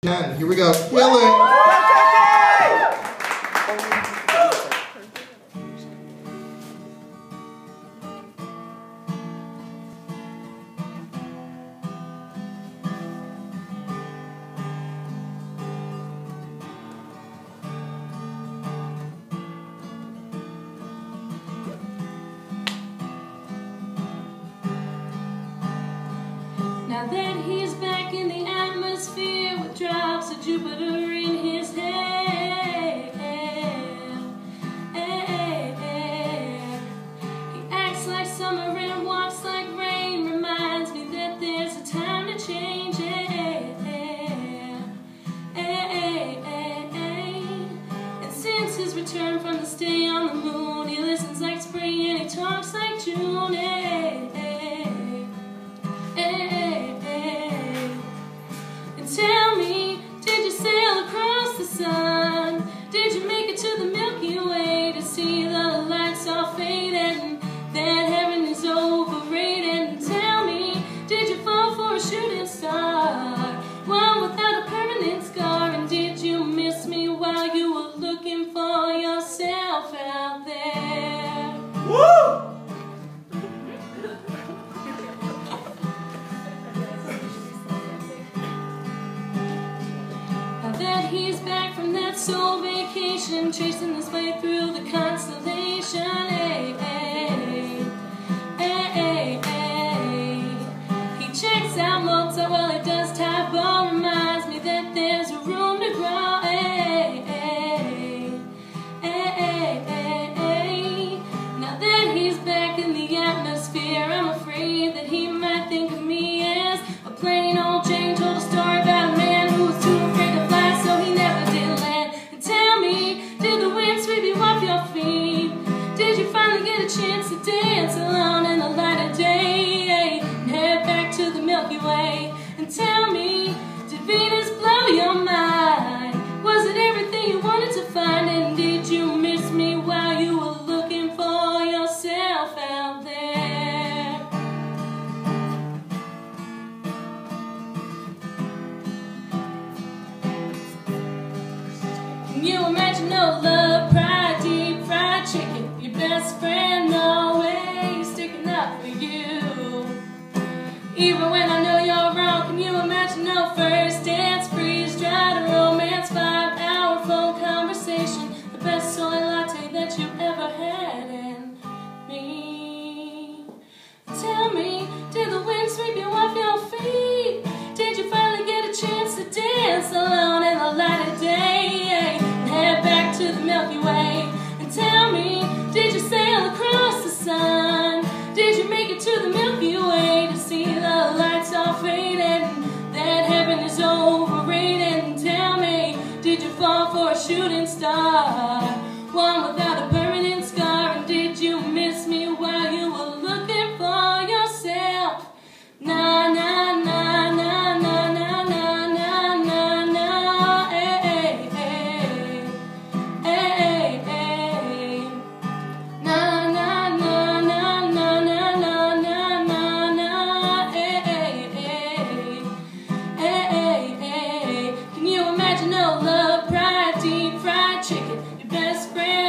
10. Here we go. Kill it. Now that he's back in the atmosphere with drops of Jupiter in his hair, he acts like summer and walks like rain, reminds me that there's a time to change. And since his return from the stay on the moon, he listens like spring and he talks like June. Tell me, did you sail across the sun? Did you make it to the Milky Way to see the lights all fade and that heaven is overrated? Tell me, did you fall for a shooting star, one without a permanent scar? And did you miss me while you were looking for yourself out there? Woo! That he's back from that soul vacation, tracing his way through the constellation. He checks out Mozart while he does Type O, reminds me that there's a room to grow. Now that he's back in the atmosphere, I'm afraid that he might think of me as a plain old Jane told a story about a man who was too afraid to fly, so he never did land. And tell me, did the wind sweep you off your feet? Did you finally get a chance to dance alone in the light of day and head back to the Milky Way? And tell me, did Venus blow your mind? Was it everything you wanted to find? And did you miss me while you were looking for yourself out there? Can you imagine no love, pride, deep fried chicken, your best friend always sticking up for you? Even when I know you're wrong, can you imagine no first dance, freeze-dried romance, 5-hour phone conversation, the best soy latte that you ever had, and me? Tell me, did the wind sweep you off your feet? Did you finally get a chance to dance alone in the light of day and head back to the Milky Way? And tell me, did you sail across the sun? Did you make it to the Milky Way to see the lights all faded and that heaven is overrated? And tell me, did you fall for a shooting star, one without a permanent scar? And did you miss me while you were looking for yourself? Na na na na na na na na na na, na na na na na na na na na, Can you imagine no love, pride, deep fried chicken, your best friend